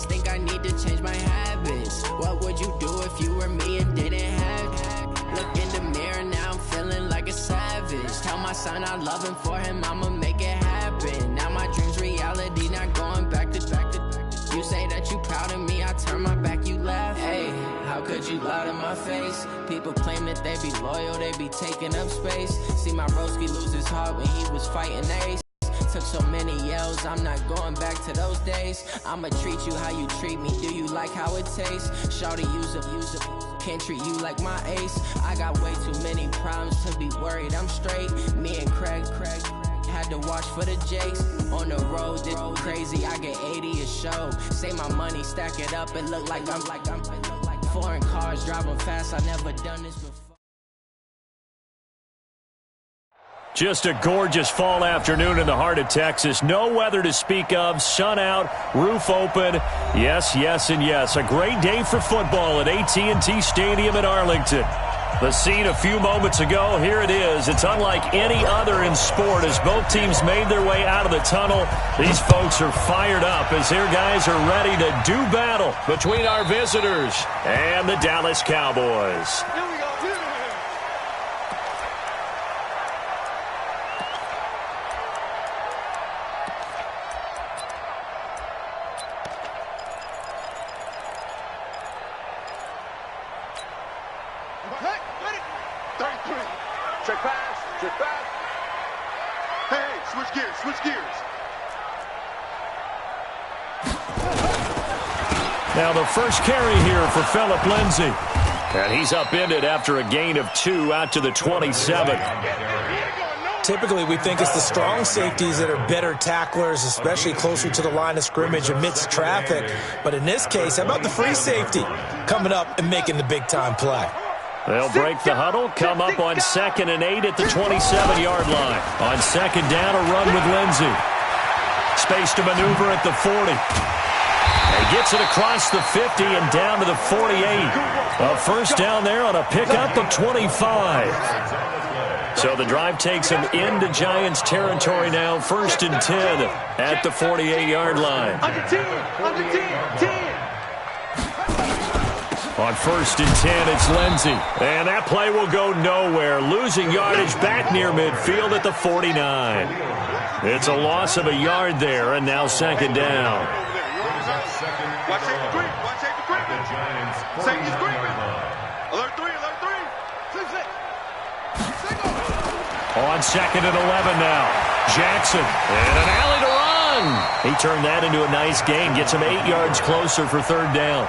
always think I need to change my habits. What would you do if you were me and didn't have it? Look in the mirror, now I'm feeling like a savage. Tell my son I love him, for him I'ma make it happen. Now my dream's reality, not going back to back to. You say that you proud of me, I turn my back, you laugh. Hey, how could you lie to my face? People claim that they be loyal, they be taking up space. See my broski lose his heart when he was fighting Ace. Took so many yells, I'm not going back to those days. I'ma treat you how you treat me, do you like how it tastes? Shawty, use up, can't treat you like my ace. I got way too many problems to be worried, I'm straight. Me and Craig had to watch for the Jakes. On the road, this crazy, I get 80 a show. Say my money, stack it up, and look like I'm foreign cars, driving fast, I never done this before. Just a gorgeous fall afternoon in the heart of Texas. No weather to speak of. Sun out, roof open. Yes, yes, and yes. A great day for football at AT&T Stadium in Arlington. The scene a few moments ago, here it is. It's unlike any other in sport as both teams made their way out of the tunnel. These folks are fired up as their guys are ready to do battle between our visitors and the Dallas Cowboys. Now the first carry here for Phillip Lindsay. And he's upended after a gain of 2 out to the 27. Typically, we think it's the strong safeties that are better tacklers, especially closer to the line of scrimmage amidst traffic. But in this case, how about the free safety coming up and making the big-time play? They'll break the huddle, come up on 2nd and 8 at the 27-yard line. On 2nd down, a run with Lindsay. Space to maneuver at the 40. He gets it across the 50 and down to the 48. A first down there on a pickup of 25. So the drive takes him into Giants territory now. 1st and 10 at the 48-yard line. Under 10, 10. On 1st and 10, it's Lindsay. And that play will go nowhere. Losing yardage back near midfield at the 49. It's a loss of a yard there, and now 2nd down. Watch safety creep. Watch safety creeping. Safety's creeping. Alert 3. On 2nd and 11 now. Jackson. And an alley to run. He turned that into a nice gain. Gets him 8 yards closer for 3rd down.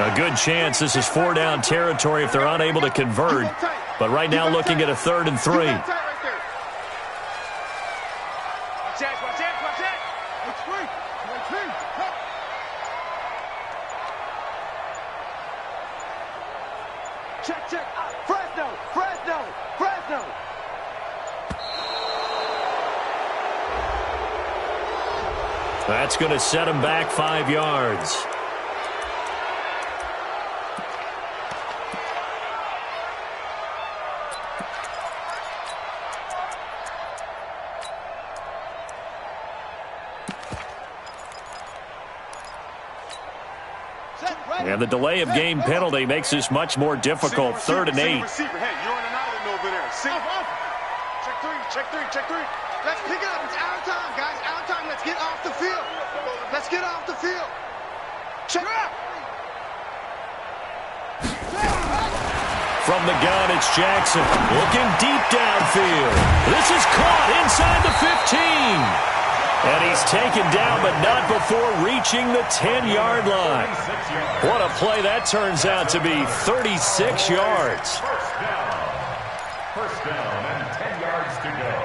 A good chance this is 4-down territory if they're unable to convert. But right now looking at a 3rd and 3. Check. Fresno. That's going to set him back 5 yards. And the delay of game penalty makes this much more difficult. 3rd and 8. Hey, you're on an island over there. Check three. Let's pick it up. It's out of time, guys. Out of time. Let's get off the field. Check out. From the gun, it's Jackson. Looking deep downfield. This is caught inside the 15. And he's taken down, but not before reaching the 10-yard line. What a play that turns out to be. 36 yards. First down and 10 yards to go.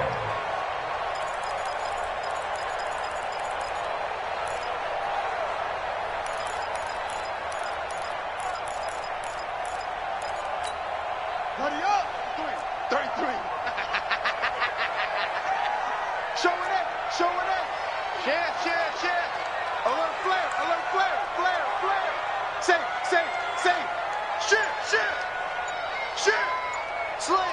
Hurry up. 33. Showing it. Share. Alert flare. Safe. Shit. Slay.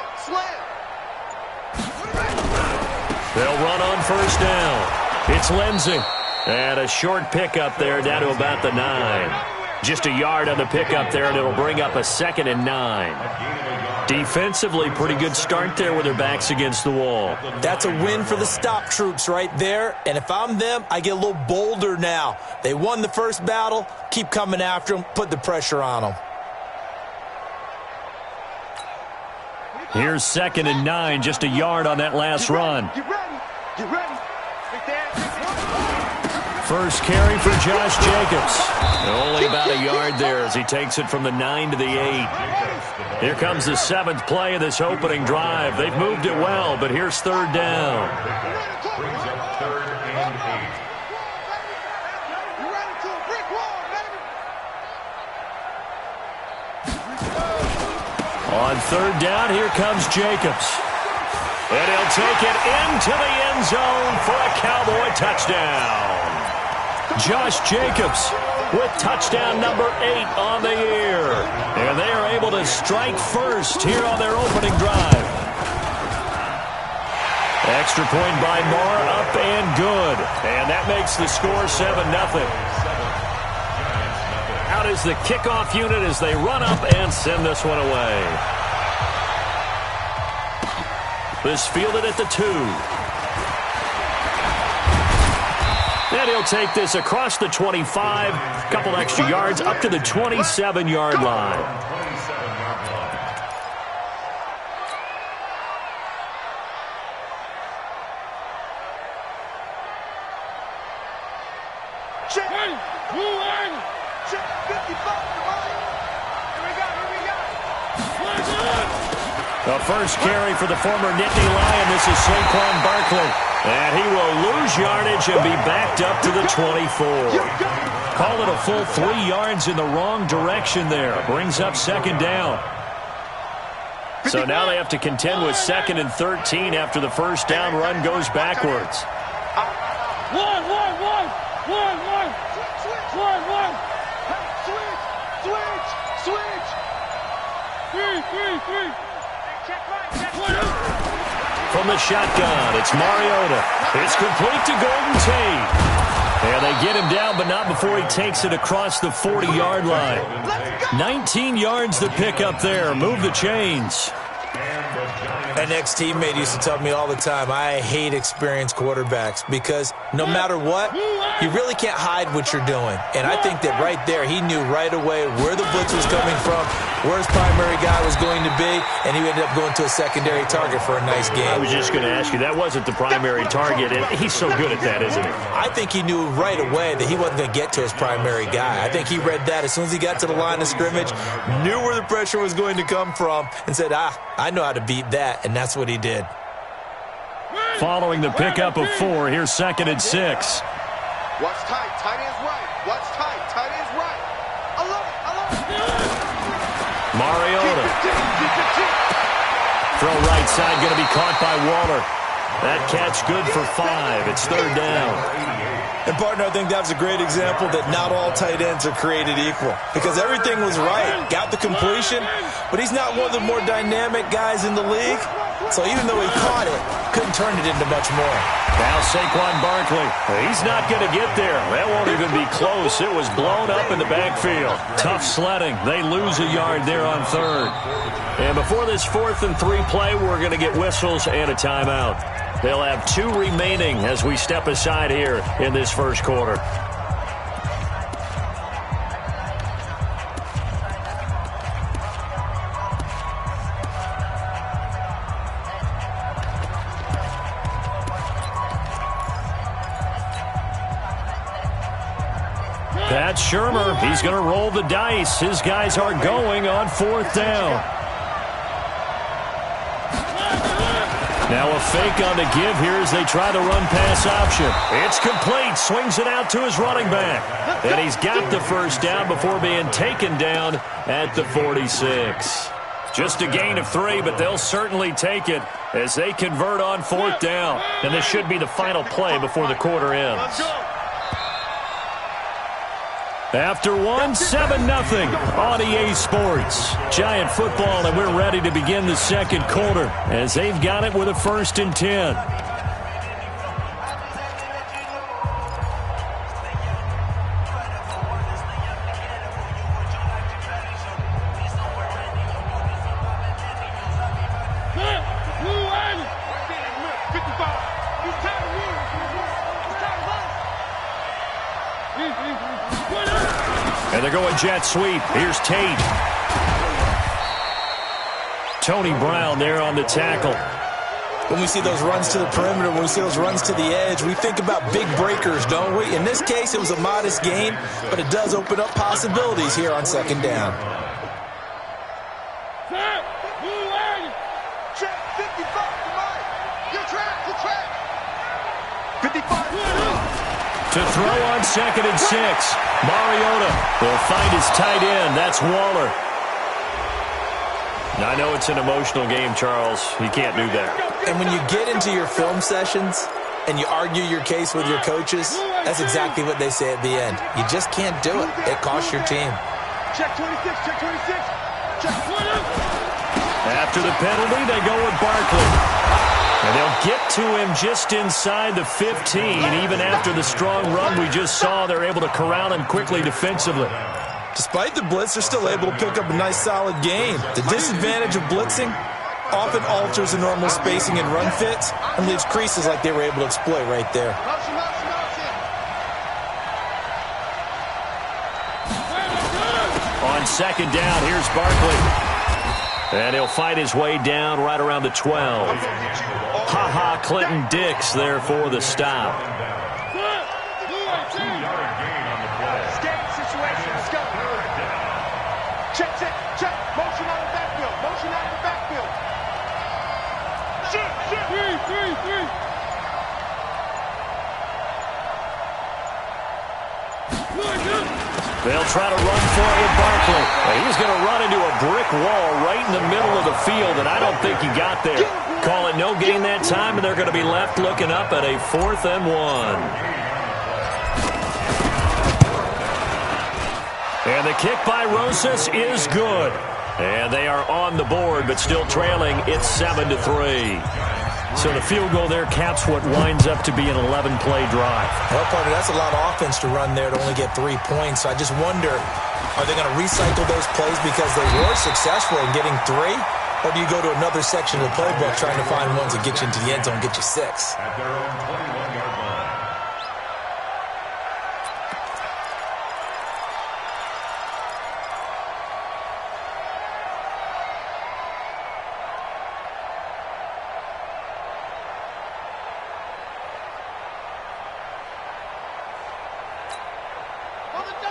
They'll run on first down. It's Lindsey. And a short pickup there down to about the 9. Just a yard on the pickup there, and it'll bring up a 2nd and 9. Defensively, pretty good start there with their backs against the wall. That's a win for the stop troops right there. And if I'm them, I get a little bolder now. They won the first battle. Keep coming after them. Put the pressure on them. Here's 2nd and 9, just a yard on that last run. Get ready. Get ready. First carry for Josh Jacobs. Only about a yard there as he takes it from the 9 to the 8. Here comes the 7th play of this opening drive. They've moved it well, but here's 3rd down. Brings up 3rd and 8. On 3rd down, here comes Jacobs. And he'll take it into the end zone for a Cowboy touchdown. Josh Jacobs with touchdown number 8 on the year. And they are able to strike first here on their opening drive. Extra point by Marr, up and good. And that makes the score 7-0. Out is the kickoff unit as they run up and send this one away. This fielded at the 2. And he'll take this across the 25. Couple extra yards up to the 27-yard line. Check. Check 55. The first carry for the former Nittany Lion. This is Saquon Barkley. And he will lose yardage and be backed up to the 24. Call it a full 3 yards in the wrong direction there. Brings up 2nd down. So now they have to contend with 2nd and 13 after the first down run goes backwards. One. Switch. Three. From the shotgun, it's Mariota. It's complete to Golden Tate. And they get him down, but not before he takes it across the 40-yard line. 19 yards to pick up there. Move the chains. An ex-teammate used to tell me all the time, I hate experienced quarterbacks because no matter what, you really can't hide what you're doing. And I think that right there, he knew right away where the blitz was coming from, where his primary guy was going to be, and he ended up going to a secondary target for a nice game. I was just going to ask you, that wasn't the primary target, and he's so good at that, isn't he? I think he knew right away that he wasn't going to get to his primary guy. I think he read that as soon as he got to the line of scrimmage, knew where the pressure was going to come from, and said, I know how to beat that, and that's what he did. Following the pickup of 4, here's 2nd and 6. Watch tight. Tight end's right. Watch tight. Tight end's right. I love it. Mariota. Throw right side, going to be caught by Waller. That catch good for 5. It's 3rd down. And, partner, I think that's a great example that not all tight ends are created equal because everything was right. Got the completion, but he's not one of the more dynamic guys in the league. So even though he caught it, couldn't turn it into much more. Now Saquon Barkley. He's not going to get there. That won't even be close. It was blown up in the backfield. Tough sledding. They lose a yard there on 3rd. And before this 4th and 3 play, we're going to get whistles and a timeout. They'll have 2 remaining as we step aside here in this first quarter. Pat Shermer, he's going to roll the dice. His guys are going on 4th down. Now a fake on the give here as they try the run-pass option. It's complete. Swings it out to his running back. And he's got the first down before being taken down at the 46. Just a gain of 3, but they'll certainly take it as they convert on 4th down. And this should be the final play before the quarter ends. After one, 7-0 on EA Sports. Giant football, and we're ready to begin the second quarter as they've got it with a 1st and 10. And they're going jet sweep. Here's Tate. Tony Brown there on the tackle. When we see those runs to the perimeter, when we see those runs to the edge, we think about big breakers, don't we? In this case, it was a modest gain, but it does open up possibilities here on 2nd down. Check 55, come on. Good track. 55. To throw on 2nd and 6. Mariota will find his tight end. That's Waller. Now, I know it's an emotional game, Charles. You can't do that. And when you get into your film sessions and you argue your case with your coaches, that's exactly what they say at the end. You just can't do it. It costs your team. Check 26, check 26. Check 20. After the penalty, they go with Barkley. And they'll get to him just inside the 15. Even after the strong run we just saw, they're able to corral him quickly defensively. Despite the blitz, they're still able to pick up a nice, solid gain. The disadvantage of blitzing often alters the normal spacing and run fits and leaves creases like they were able to exploit right there. On 2nd down, here's Barkley. And he'll fight his way down right around the 12. Ha-ha, Clinton Dix there for the stop. Scan situation, let's go. Check. Motion out of the backfield. Shoot. 3. They'll try to run for it with Barkley. He's going to run into a brick wall right in the middle of the field, and I don't think he got there. Call it no gain that time, and they're going to be left looking up at a 4th and 1. And the kick by Rosas is good. And they are on the board, but still trailing. It's 7-3. So the field goal there caps what winds up to be an 11-play drive. Well, partner, that's a lot of offense to run there to only get 3 points. So I just wonder, are they going to recycle those plays because they were successful in getting 3? Or do you go to another section of the playbook trying to find ones that get you into the end zone and get you 6? At their own 21-yard line.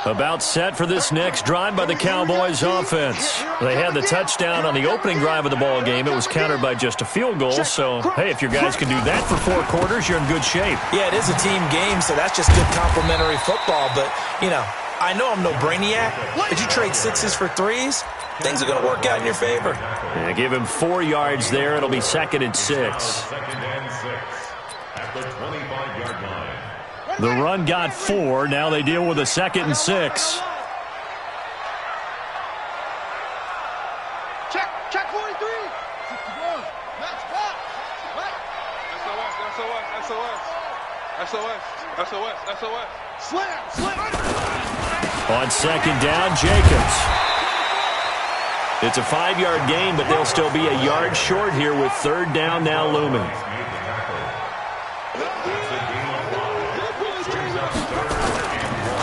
About set for this next drive by the Cowboys offense. They had the touchdown on the opening drive of the ball game. It was countered by just a field goal. So, hey, if your guys can do that for 4 quarters, you're in good shape. Yeah, it is a team game, so that's just good complementary football. But, you know, I know I'm no brainiac, but you trade 6s for 3s, things are going to work out in your favor. Yeah, give him 4 yards there. It'll be 2nd and 6. 2nd and 6 at the 25-yard line. The run got 4. Now they deal with a 2nd and 6. Check 43. Match back. SOS. Slam. On 2nd down, Jacobs. It's a 5-yard gain, but they'll still be a yard short here with 3rd down now looming.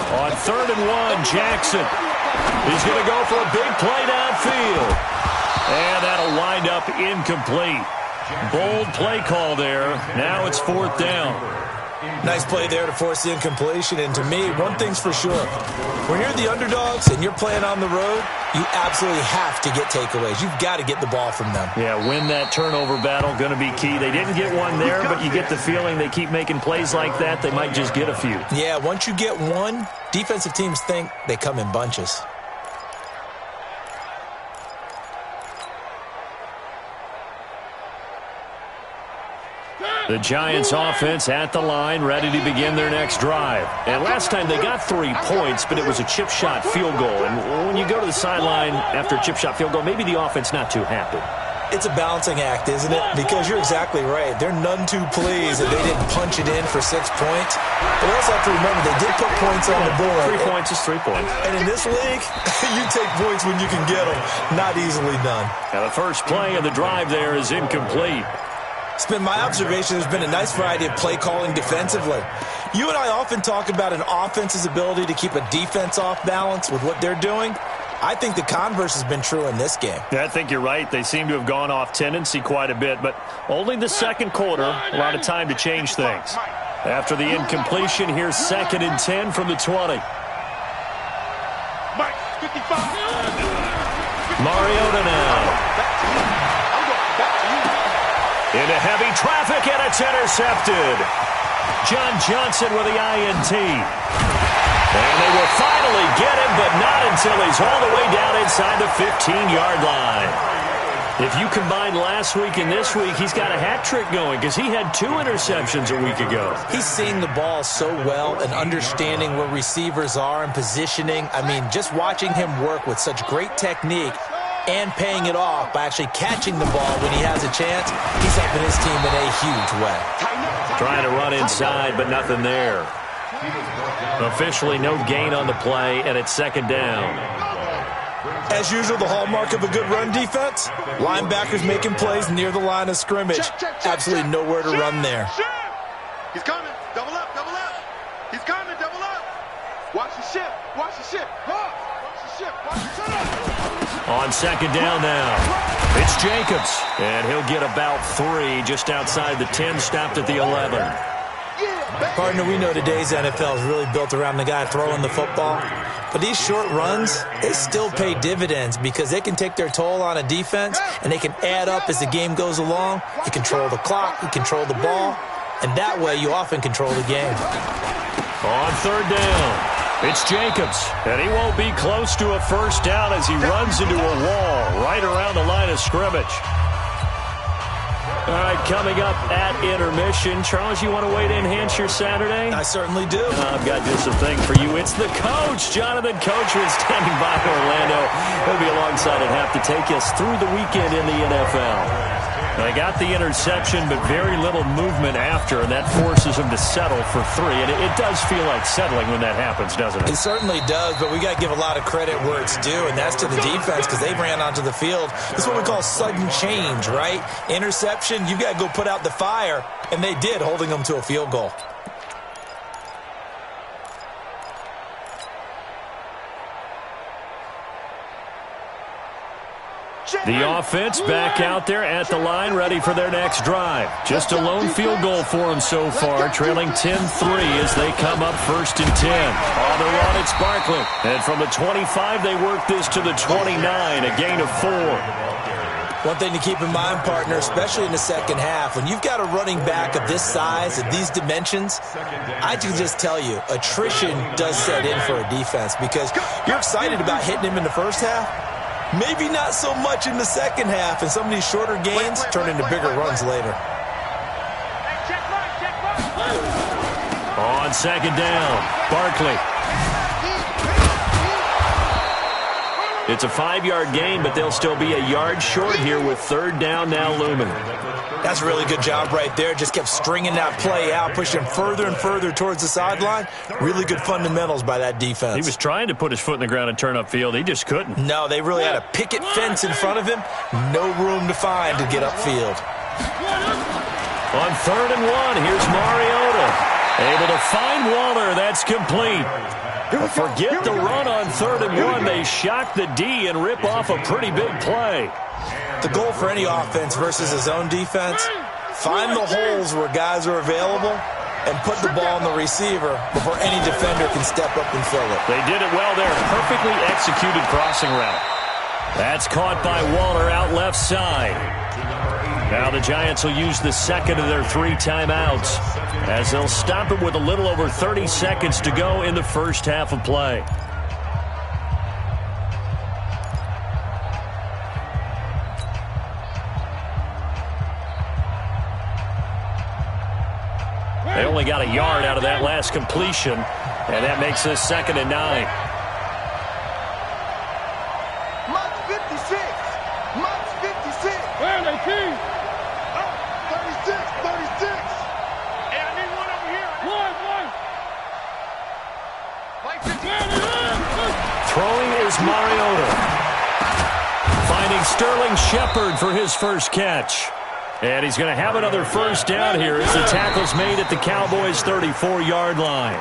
On 3rd and 1, Jackson. He's going to go for a big play downfield. And that'll wind up incomplete. Bold play call there. Now it's 4th down. Nice play there to force the incompletion. And to me, one thing's for sure. When you're the underdogs and you're playing on the road, you absolutely have to get takeaways. You've got to get the ball from them. Yeah, win that turnover battle, going to be key. They didn't get one there, but you get the feeling they keep making plays like that, they might just get a few. Yeah, once you get one, defensive teams think they come in bunches. The Giants offense at the line, ready to begin their next drive. And last time they got 3 points, but it was a chip shot field goal. And when you go to the sideline after a chip shot field goal, maybe the offense not too happy. It's a balancing act, isn't it? Because you're exactly right. They're none too pleased that they didn't punch it in for 6 points. But we also have to remember they did put points on the board. 3 points is 3 points. And in this league, you take points when you can get them. Not easily done. Now the first play of the drive there is incomplete. It's been my observation there's been a nice variety of play calling defensively. You and I often talk about an offense's ability to keep a defense off balance with what they're doing. I think the converse has been true in this game. Yeah, I think you're right. They seem to have gone off tendency quite a bit, but only the second quarter, a lot of time to change things. After the incompletion, here's 2nd and 10 from the 20. Mariota now. Into heavy traffic, and it's intercepted. John Johnson with the INT. And they will finally get him, but not until he's all the way down inside the 15-yard line. If you combine last week and this week, he's got a hat trick going because he had 2 interceptions a week ago. He's seeing the ball so well and understanding where receivers are and positioning. I mean, just watching him work with such great technique and paying it off by actually catching the ball when he has a chance, he's helping his team in a huge way. Trying to run inside, but nothing there. Officially no gain on the play, and it's 2nd down. As usual, the hallmark of a good run defense, linebackers making plays near the line of scrimmage. Absolutely nowhere to run there. He's coming. Double up, double up. He's coming, double up. Watch the ship, watch the ship. Watch the ship, watch the ship. On 2nd down now, it's Jacobs, and he'll get about 3 just outside the 10, stopped at the 11. Partner, we know today's NFL is really built around the guy throwing the football. But these short runs, they still pay dividends because they can take their toll on a defense and they can add up as the game goes along. You control the clock, you control the ball, and that way you often control the game. On 3rd down, it's Jacobs, and he won't be close to a first down as he runs into a wall right around the line of scrimmage. All right, coming up at intermission. Charles, you want to wait to enhance your Saturday? I certainly do. I've got just a thing for you. It's the coach, Jonathan Coachman, standing by Orlando. He'll be alongside and have to take us through the weekend in the NFL. They got the interception, but very little movement after, and that forces them to settle for 3. And it does feel like settling when that happens, doesn't it? It certainly does, but we got to give a lot of credit where it's due, and that's to the defense because they ran onto the field. This is what we call sudden change, right? Interception, you've got to go put out the fire, and they did, holding them to a field goal. The offense back out there at the line, ready for their next drive. Just a lone field goal for them so far, trailing 10-3 as they come up 1st and 10. On the run, it's Barkley. And from the 25, they work this to the 29, a gain of 4. One thing to keep in mind, partner, especially in the second half, when you've got a running back of this size, of these dimensions, I can just tell you, attrition does set in for a defense because you're excited about hitting him in the first half. Maybe not so much in the second half, and some of these shorter gains turn into bigger runs later. On 2nd down, Barkley. It's a 5-yard gain, but they'll still be a yard short here with 3rd down now looming. That's a really good job right there. Just kept stringing that play out, pushing further and further towards the sideline. Really good fundamentals by that defense. He was trying to put his foot in the ground and turn upfield. He just couldn't. No, they really had a picket fence in front of him. No room to find to get upfield. On 3rd and 1, here's Mariota. Able to find Waller. That's complete. Forget the run on 3rd and 1. They shock the D and rip off a pretty big play. The goal for any offense versus his own defense, find the holes where guys are available and put the ball on the receiver before any defender can step up and fill it. They did it well there. Perfectly executed crossing route. That's caught by Waller out left side. Now the Giants will use the second of their 3 timeouts as they'll stop it with a little over 30 seconds to go in the first half of play. They only got a yard out of that last completion, and that makes this 2nd and 9. March 56. March 56. Where are they, King? 36. 36. Hey, I need one over here. One. Like 50. Throwing is Mariota. Finding Sterling Shepard for his first catch. And he's going to have another first down here as the tackle's made at the Cowboys' 34-yard line.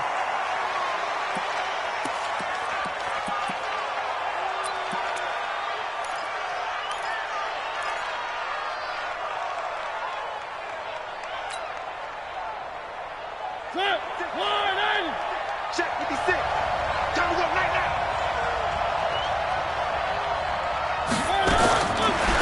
Check 56. Time to go right now.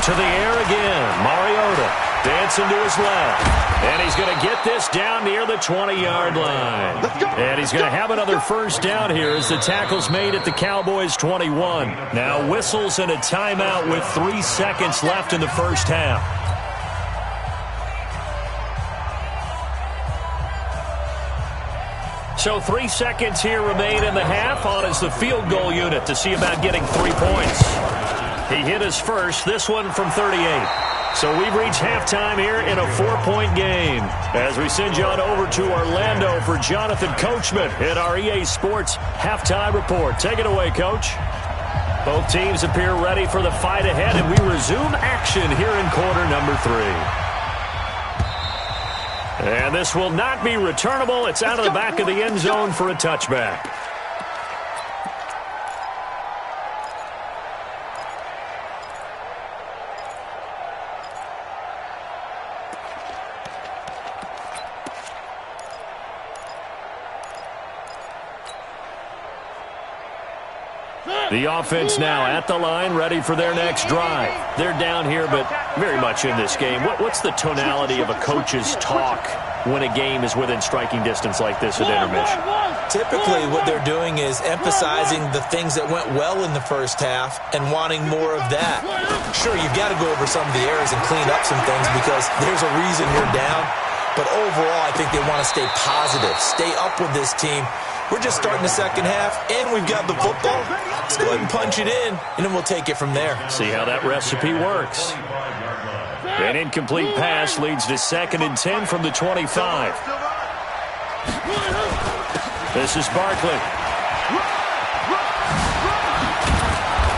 To the air again, Mariota dancing to his left. And he's going to get this down near the 20-yard line. And he's going to have another first down here as the tackle's made at the Cowboys' 21. Now whistles and a timeout with 3 seconds left in the first half. So 3 seconds here remain in the half. On is the field goal unit to see about getting 3 points. He hit his first, this one from 38. So we've reached halftime here in a 4-point game. As we send you on over to Orlando for Jonathan Coachman in our EA Sports Halftime Report. Take it away, Coach. Both teams appear ready for the fight ahead, and we resume action here in quarter number 3. And this will not be returnable. It's out of the back of the end zone for a touchback. The offense now at the line, ready for their next drive. They're down here, but very much in this game. What's the tonality of a coach's talk when a game is within striking distance like this at intermission? Typically, what they're doing is emphasizing the things that went well in the first half and wanting more of that. Sure, you've got to go over some of the errors and clean up some things because there's a reason you're down. But overall, I think they want to stay positive, stay up with this team. We're just starting the second half, and we've got the football. Let's go ahead and punch it in, and then we'll take it from there. See how that recipe works. An incomplete pass leads to 2nd and 10 from the 25. This is Barkley.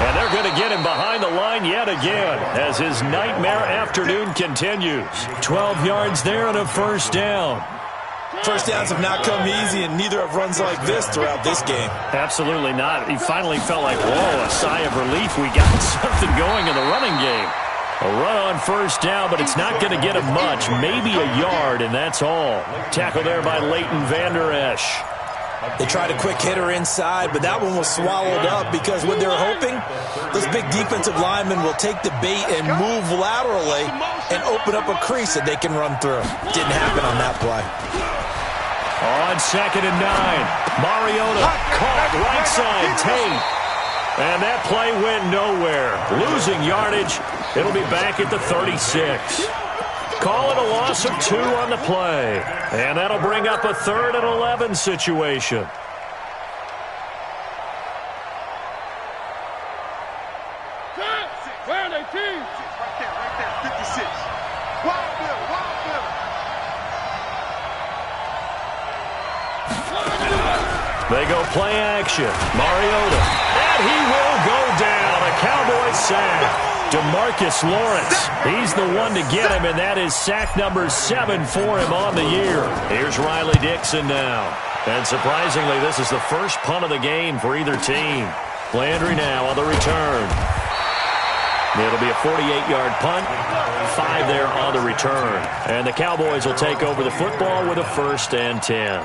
And they're going to get him behind the line yet again as his nightmare afternoon continues. 12 yards there and a first down. First downs have not come easy, and neither have runs like this throughout this game. Absolutely not. He finally felt like, whoa, a sigh of relief. We got something going in the running game. A run on first down, but it's not going to get him much. Maybe a yard, and that's all. Tackle there by Leighton Vander Esch. They tried a quick hitter inside, but that one was swallowed up because what they're hoping, those big defensive linemen will take the bait and move laterally and open up a crease that they can run through. Didn't happen on that play. On 2nd and 9, Mariota caught right side, Tate. And that play went nowhere. Losing yardage. It'll be back at the 36. Call it a loss of 2 on the play. And that'll bring up a 3rd and 11 situation. Where are they, King? Right there, 56. Wild Bill. They go play action. Mariota. And he will go down. A Cowboys sack. DeMarcus Lawrence. He's the one to get him, and that is sack number 7 for him on the year. Here's Riley Dixon now. And surprisingly, this is the first punt of the game for either team. Landry now on the return. It'll be a 48-yard punt. 5 there on the return. And the Cowboys will take over the football with a 1st and 10.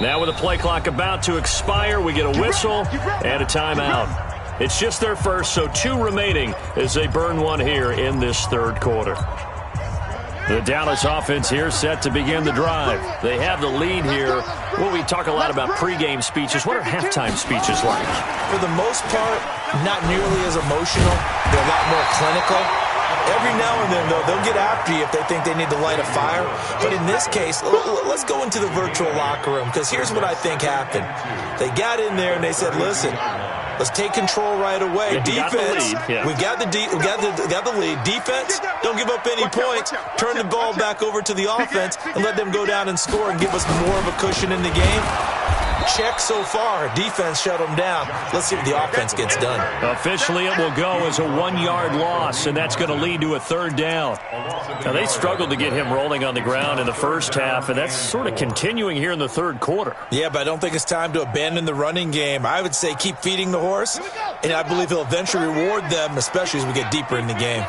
Now with the play clock about to expire, we get a whistle and a timeout. It's just their first, so 2 remaining as they burn one here in this third quarter. The Dallas offense here set to begin the drive. They have the lead here. Well, we talk a lot about pregame speeches. What are halftime speeches like? For the most part, not nearly as emotional. They're a lot more clinical. Every now and then, though, they'll get after you if they think they need to light a fire. But in this case, let's go into the virtual locker room, because here's what I think happened. They got in there and they said, listen, let's take control right away. Defense, we got the lead. Defense, don't give up any points. Turn the ball back over to the offense and let them go down and score and give us more of a cushion in the game. Check so far. Defense shut them down. Let's see what the offense gets done. Officially, it will go as a 1-yard loss, and that's going to lead to a third down. Now, they struggled to get him rolling on the ground in the first half, and that's sort of continuing here in the third quarter. Yeah, but I don't think it's time to abandon the running game. I would say keep feeding the horse, and I believe he'll eventually reward them, especially as we get deeper in the game.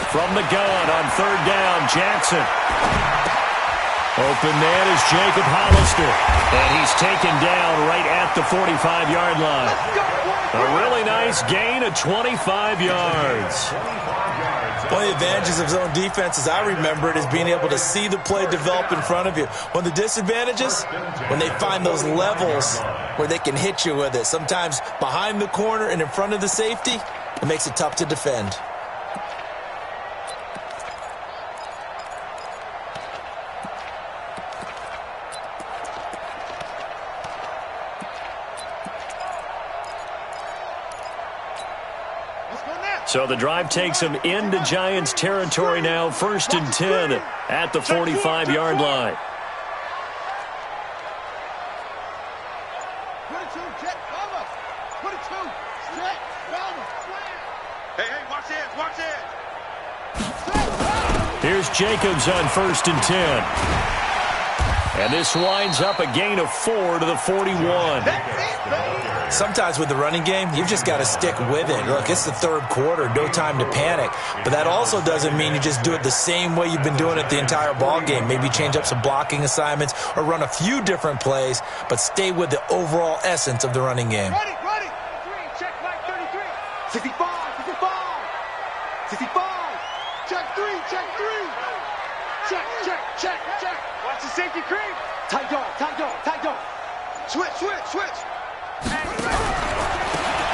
From the gun on third down, Jackson. Open man is Jacob Hollister. And he's taken down right at the 45-yard line. A really nice gain of 25 yards. One of the advantages of zone defense, as I remember it, is being able to see the play develop in front of you. One of the disadvantages, when they find those levels where they can hit you with it, sometimes behind the corner and in front of the safety, it makes it tough to defend. So the drive takes them into Giants territory now, 1st and 10 at the 45-yard line. Hey, watch it. Here's Jacobs on 1st and 10. And this winds up a gain of 4 to the 41. Sometimes with the running game, you've just got to stick with it. Look, it's the third quarter, no time to panic. But that also doesn't mean you just do it the same way you've been doing it the entire ball game. Maybe change up some blocking assignments or run a few different plays, but stay with the overall essence of the running game. Ready. Check back 33. 65. 65. Check 3. Check. Watch the safety creep. Tight dog. Switch.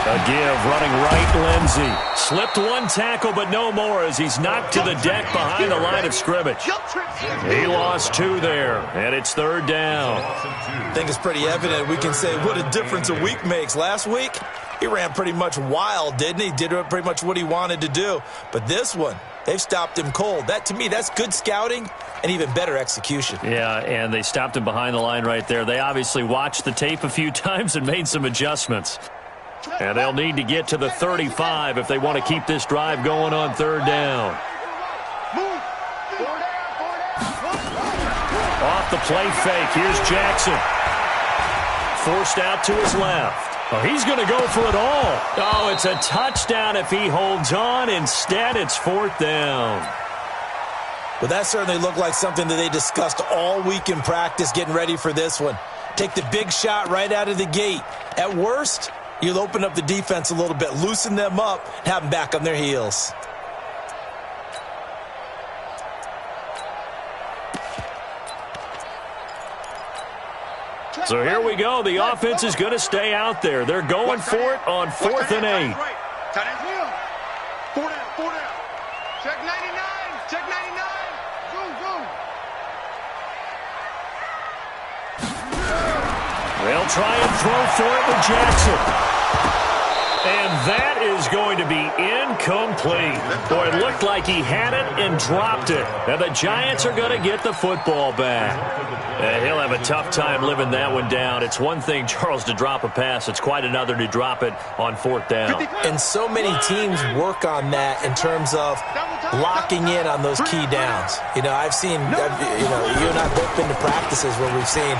A give, running right, Lindsey. Slipped one tackle, but no more as he's knocked to the deck behind the line of scrimmage. He lost 2 there, and it's third down. I think it's pretty evident. We can say what a difference a week makes. Last week, he ran pretty much wild, didn't he? Did pretty much what he wanted to do. But this one, they've stopped him cold. That, to me, that's good scouting and even better execution. Yeah, and they stopped him behind the line right there. They obviously watched the tape a few times and made some adjustments. And they'll need to get to the 35 if they want to keep this drive going on third down. Off the play fake, here's Jackson. Forced out to his left. Oh, he's going to go for it all. Oh, it's a touchdown if he holds on. Instead, it's 4th down. Well, that certainly looked like something that they discussed all week in practice getting ready for this one. Take the big shot right out of the gate. At worst, you'll open up the defense a little bit, loosen them up, and have them back on their heels. So here we go. The offense is going to stay out there. They're going for it on 4th and 8. 4 down. Check 99. Go. They'll try and throw for it with Jackson. And that is going to be incomplete. Boy, it looked like he had it and dropped it. And the Giants are going to get the football back. And he'll have a tough time living that one down. It's one thing, Charles, to drop a pass. It's quite another to drop it on 4th down. And so many teams work on that in terms of locking in on those key downs. You know, I've seen, you and I both been to practices where we've seen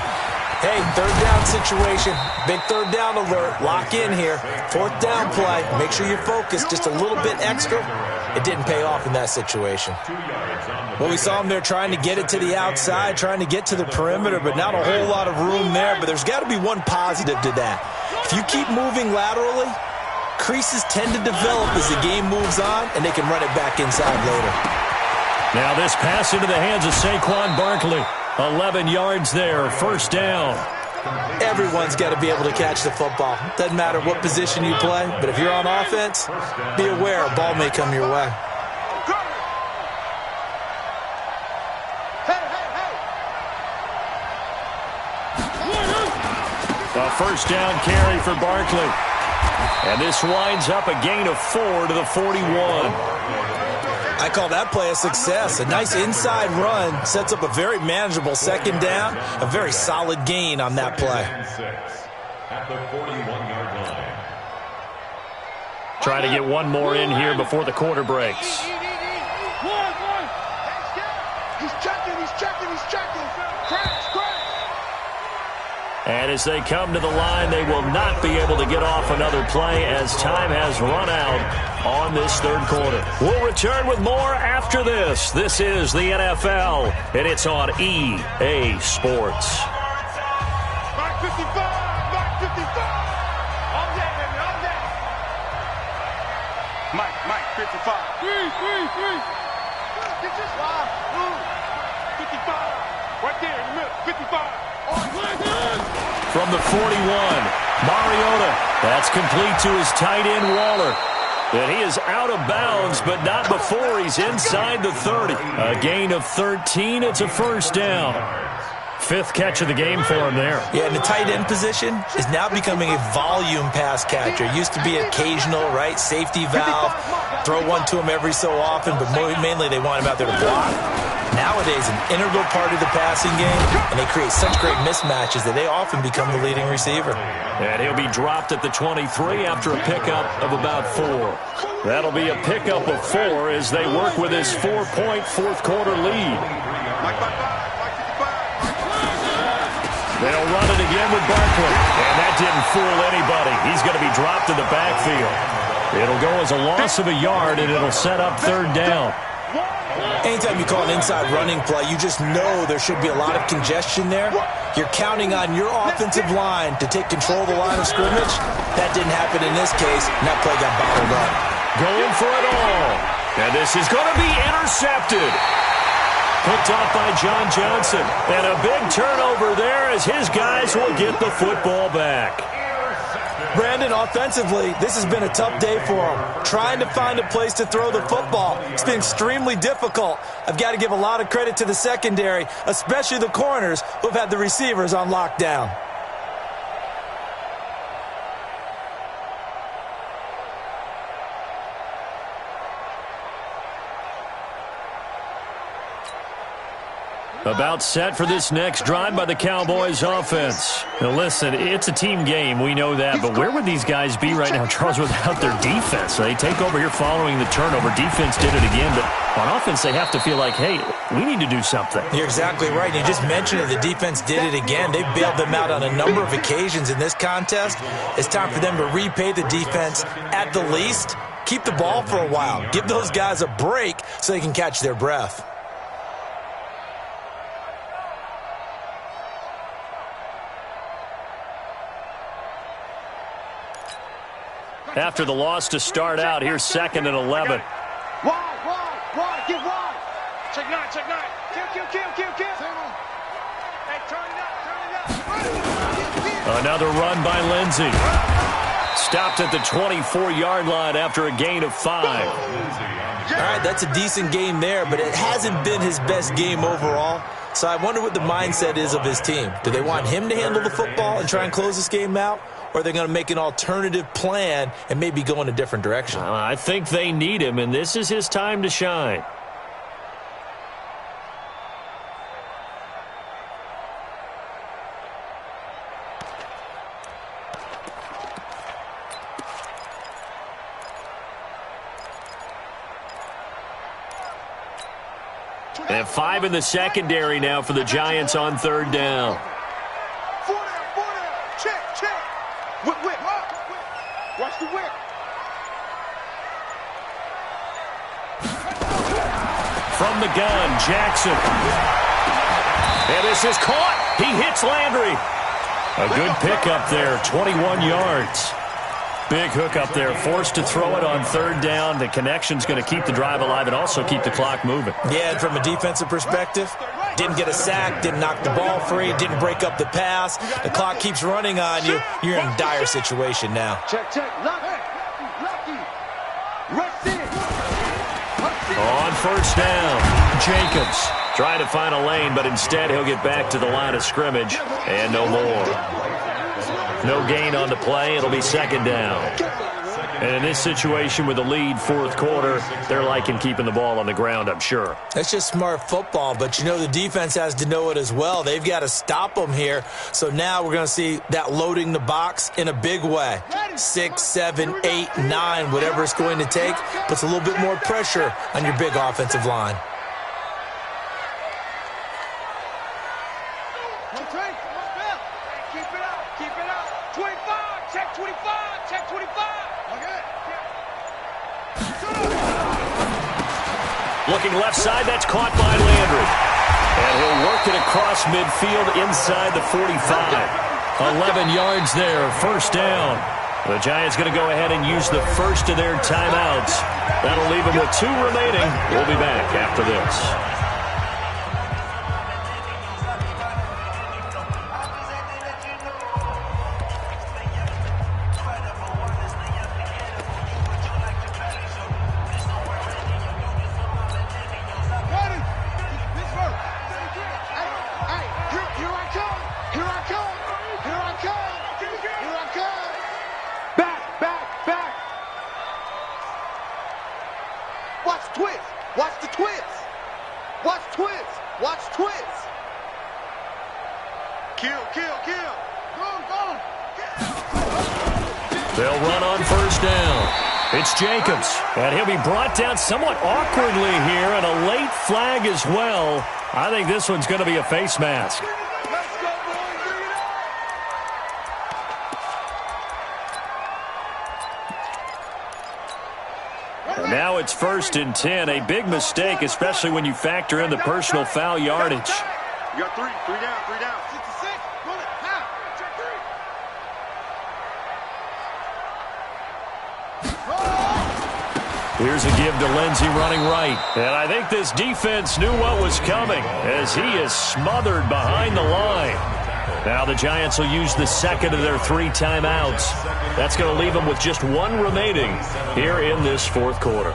Hey, third down situation. Big third down alert. Lock in here. Fourth down play. Make sure you're focused just a little bit extra. It didn't pay off in that situation. Well, we saw him there trying to get it to the outside, trying to get to the perimeter, but not a whole lot of room there. But there's got to be one positive to that. If you keep moving laterally, creases tend to develop as the game moves on, and they can run it back inside later. Now this pass into the hands of Saquon Barkley. 11 yards there, first down. Everyone's got to be able to catch the football. Doesn't matter what position you play, but if you're on offense, be aware a ball may come your way. A first down carry for Barkley. And this winds up a gain of 4 to the 41. I call that play a success. A nice inside run sets up a very manageable second down. A very solid gain on that play. At the 41-yard line. Trying to get one more in here before the quarter breaks. He's checking. Crash. And as they come to the line, they will not be able to get off another play as time has run out on this third quarter. We'll return with more after this. This is the NFL, and it's on EA Sports. Mark 55. All day, baby, all day. Mike, 55. Three. Get this line. 55. Right there in the middle, 55. From the 41, Mariota. That's complete to his tight end, Waller. And he is out of bounds, but not before he's inside the 30. A gain of 13. It's a first down. Fifth catch of the game for him there. Yeah, and the tight end position is now becoming a volume pass catcher. Used to be occasional, right? Safety valve. Throw one to him every so often, but mainly they want him out there to block. Nowadays, an integral part of the passing game, and they create such great mismatches that they often become the leading receiver. And he'll be dropped at the 23 after a pickup of about 4. That'll be a pickup of 4 as they work with his 4-point fourth quarter lead. They'll run it again with Barkley. And that didn't fool anybody. He's going to be dropped in the backfield. It'll go as a loss of a yard, and it'll set up third down. Anytime you call an inside running play, you just know there should be a lot of congestion there. You're counting on your offensive line to take control of the line of scrimmage. That didn't happen in this case, and that play got bottled up. Going for it all. And this is going to be intercepted. Picked off by John Johnson. And a big turnover there as his guys will get the football back. Brandon, offensively, this has been a tough day for him. Trying to find a place to throw the football. It's been extremely difficult. I've got to give a lot of credit to the secondary, especially the corners who have had the receivers on lockdown. About set for this next drive by the Cowboys offense. Now listen, it's a team game, we know that, but where would these guys be right now, Charles, without their defense? They take over here following the turnover. Defense did it again, but on offense they have to feel like, hey, we need to do something. You're exactly right. You just mentioned it. The defense did it again. They bailed them out on a number of occasions in this contest. It's time for them to repay the defense at the least. Keep the ball for a while. Give those guys a break so they can catch their breath. After the loss to start out, here's 2nd and 11. Wide, get wide. Check nine. Kill. Hey, turn it up. Another run by Lindsey. Stopped at the 24-yard line after a gain of 5. All right, that's a decent game there, but it hasn't been his best game overall. So I wonder what the mindset is of his team. Do they want him to handle the football and try and close this game out? Or are they going to make an alternative plan and maybe go in a different direction? I think they need him, and this is his time to shine. They have 5 in the secondary now for the Giants on third down. 4. Whip, whip. Watch the whip. From the gun, Jackson. And this is caught. He hits Landry. A good pickup there, 21 yards. Big hook up there, forced to throw it on third down. The connection's going to keep the drive alive and also keep the clock moving. Yeah, and from a defensive perspective, didn't get a sack, didn't knock the ball free, didn't break up the pass. The clock keeps running on you. You're in a dire situation now. Check, check. Lucky. Rush in. On first down, Jacobs trying to find a lane, but instead he'll get back to the line of scrimmage and no more. No gain on the play. It'll be second down. And in this situation with the lead fourth quarter, they're liking keeping the ball on the ground, I'm sure. That's just smart football, but you know the defense has to know it as well. They've got to stop them here. So now we're going to see that loading the box in a big way. 6, 7, 8, 9, whatever it's going to take, puts a little bit more pressure on your big offensive line. Looking left side, that's caught by Landry. And he'll work it across midfield inside the 45. 11 yards there, first down. The Giants going to go ahead and use the first of their timeouts. That'll leave them with 2 remaining. We'll be back after this. They'll run on first down. It's Jacobs, and he'll be brought down somewhat awkwardly here, and a late flag as well. I think this one's going to be a face mask. And now it's 1st and 10, a big mistake, especially when you factor in the personal foul yardage. You got 3 down, 3 down. 66, run it, half, check 3. Here's a give to Lindsey running right. And I think this defense knew what was coming as he is smothered behind the line. Now the Giants will use the second of their 3 timeouts. That's going to leave them with just 1 remaining here in this fourth quarter.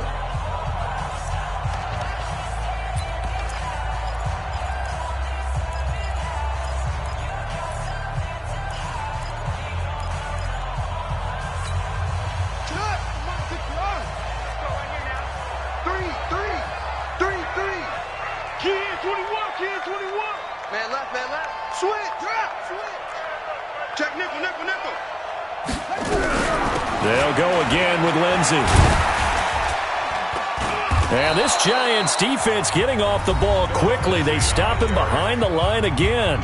They'll go again with Lindsey. And this Giants defense getting off the ball quickly. They stop him behind the line again.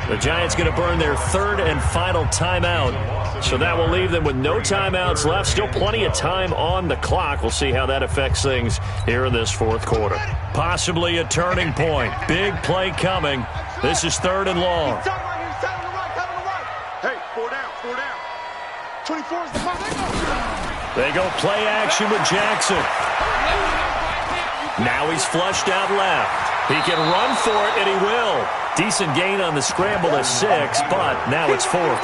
The Giants going to burn their 3rd and final timeout. So that will leave them with no timeouts left. Still plenty of time on the clock. We'll see how that affects things here in this fourth quarter. Possibly a turning point. Big play coming. This is 3rd and long. Hey, 4 down, 4 down. 24 is the ball. They go play action with Jackson. Now he's flushed out left. He can run for it, and he will. Decent gain on the scramble to 6, but now it's 4th.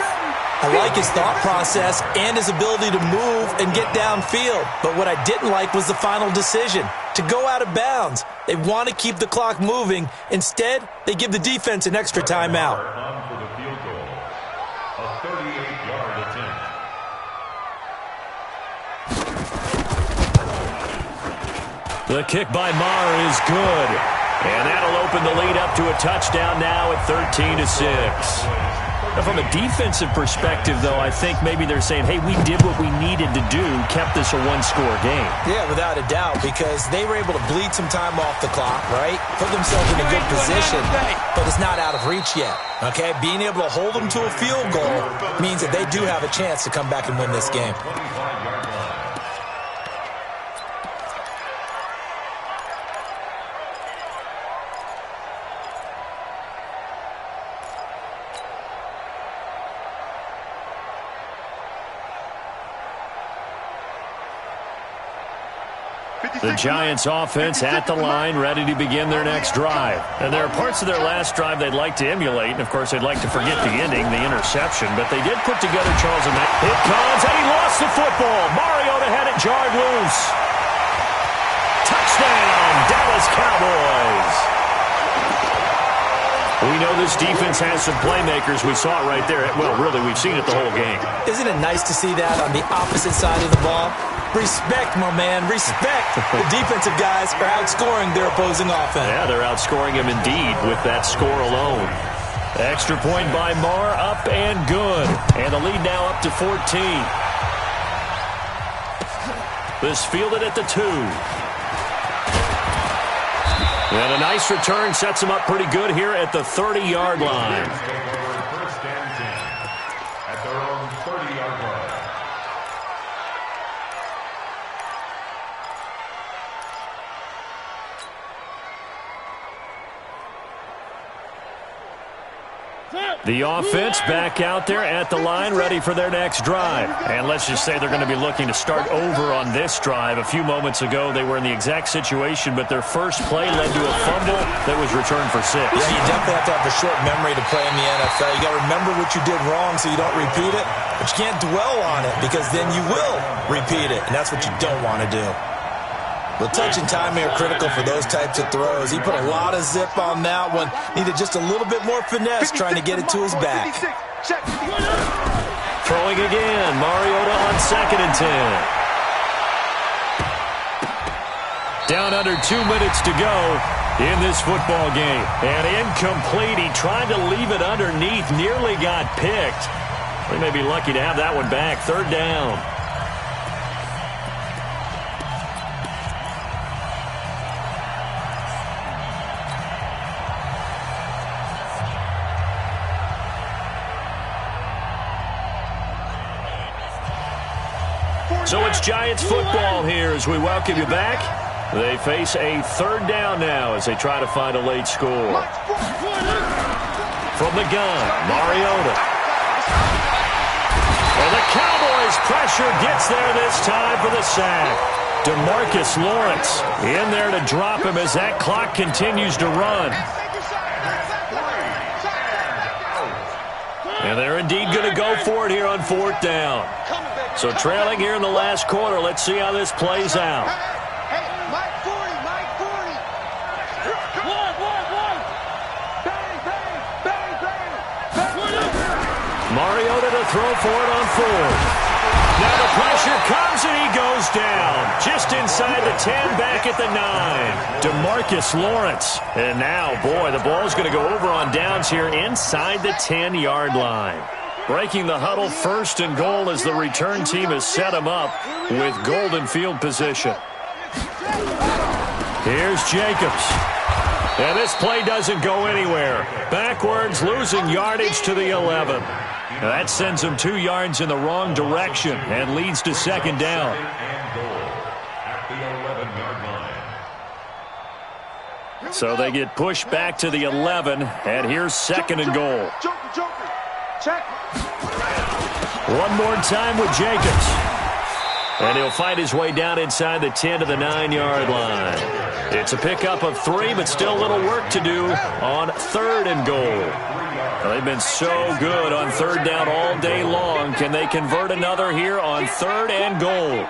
I like his thought process and his ability to move and get downfield. But what I didn't like was the final decision, to go out of bounds. They want to keep the clock moving. Instead, they give the defense an extra timeout. For the field goal, a 38-yard attempt. The kick by Maher is good. And that'll open the lead up to a touchdown now at 13-6. Now, from a defensive perspective, though, I think maybe they're saying, hey, we did what we needed to do, kept this a one-score game. Yeah, without a doubt, because they were able to bleed some time off the clock, right? Put themselves in a good position, but it's not out of reach yet, okay? Being able to hold them to a field goal means that they do have a chance to come back and win this game. The Giants offense at the line, ready to begin their next drive. And there are parts of their last drive they'd like to emulate. And, of course, they'd like to forget the ending, the interception. But they did put together Charles and Matt. It comes, and he lost the football. Mariota had it jarred loose. Touchdown, Dallas Cowboys. We know this defense has some playmakers. We saw it right there. Well, really, we've seen it the whole game. Isn't it nice to see that on the opposite side of the ball? Respect, my man, respect. The defensive guys are outscoring their opposing offense. Yeah, they're outscoring him indeed with that score alone. Extra point by Marr, up and good. And the lead now up to 14. This fielded at the 2. And a nice return sets him up pretty good here at the 30-yard line. First and 10 at their own 30-yard line. The offense back out there at the line, ready for their next drive. And let's just say they're going to be looking to start over on this drive. A few moments ago, they were in the exact situation, but their first play led to a fumble that was returned for 6. Yeah, you definitely have to have a short memory to play in the NFL. You got to remember what you did wrong so you don't repeat it, but you can't dwell on it because then you will repeat it, and that's what you don't want to do. The touch and timing are critical for those types of throws. He put a lot of zip on that one. Needed just a little bit more finesse trying to get it to his back. Throwing again. Mariota on 2nd and 10. Down under 2 minutes to go in this football game. And incomplete. He tried to leave it underneath. Nearly got picked. They may be lucky to have that one back. 3rd down. So it's Giants football here as we welcome you back. They face a 3rd down now as they try to find a late score. From the gun, Mariota. And the Cowboys pressure gets there this time for the sack. DeMarcus Lawrence in there to drop him as that clock continues to run. And they're indeed going to go for it here on 4th down. So trailing here in the last quarter. Let's see how this plays out. Mike 40, Mike 40. One. Bang, bang, bang, bang. Mariota to throw for it on 4th. Now the pressure comes and he goes down. Just inside the 10, back at the 9. DeMarcus Lawrence. And now, boy, the ball's going to go over on downs here inside the 10-yard line. Breaking the huddle, 1st and goal as the return team has set him up with golden field position. Here's Jacobs. And this play doesn't go anywhere. Backwards, losing yardage to the 11. Now that sends him 2 yards in the wrong direction and leads to 2nd down. So they get pushed back to the 11, and here's 2nd and goal. One more time with Jacobs. And he'll find his way down inside the 10 to the 9-yard line. It's a pickup of 3, but still a little work to do on 3rd and goal. Well, they've been so good on 3rd down all day long. Can they convert another here on 3rd and goal?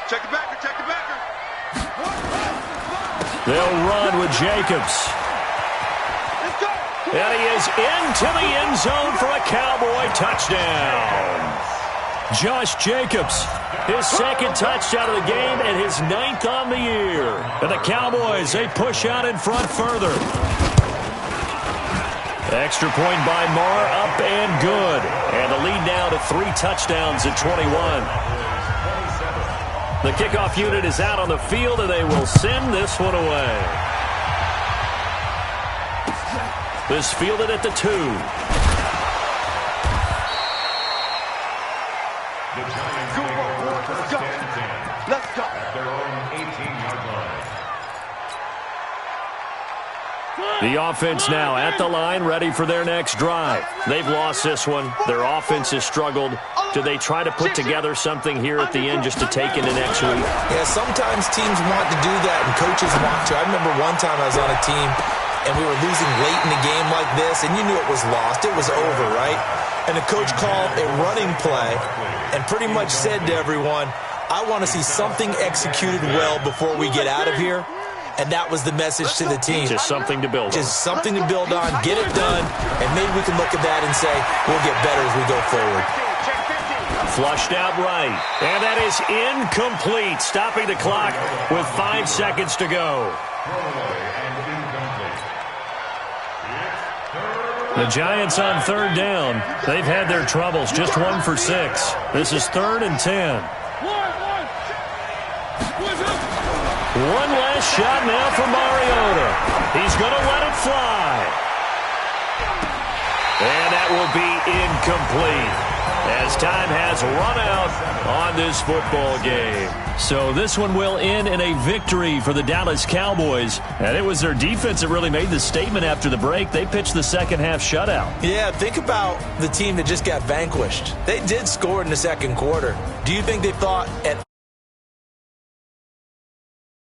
Check the backer, check the backer. They'll run with Jacobs. And he is into the end zone for a Cowboy touchdown. Josh Jacobs, his 2nd touchdown of the game and his 9th on the year. And the Cowboys, they push out in front further. Extra point by Marr, up and good. And the lead now to 3 touchdowns at 21. The kickoff unit is out on the field, and they will send this one away. This fielded at the 2. Let's go. At their own 18-yard line. The offense now at the line, ready for their next drive. They've lost this one. Their offense has struggled. Do they try to put together something here at the end just to take into next week? Yeah, sometimes teams want to do that, and coaches want to. I remember one time I was on a team, and we were losing late in the game like this, and you knew it was lost. It was over, right? And the coach called a running play and pretty much said to everyone, I want to see something executed well before we get out of here. And that was the message to the team. Just something to build on. Just something to build on, get it done, and maybe we can look at that and say, we'll get better as we go forward. Flushed out right. And that is incomplete. Stopping the clock with 5 seconds to go. The Giants on 3rd down. They've had their troubles. Just 1 for 6. This is 3rd and 10. One last shot now for Mariota. He's going to let it fly. And that will be incomplete as time has run out on this football game. So this one will end in a victory for the Dallas Cowboys. And it was their defense that really made the statement after the break. They pitched the second half shutout. Yeah, think about the team that just got vanquished. They did score in the second quarter. Do you think they thought at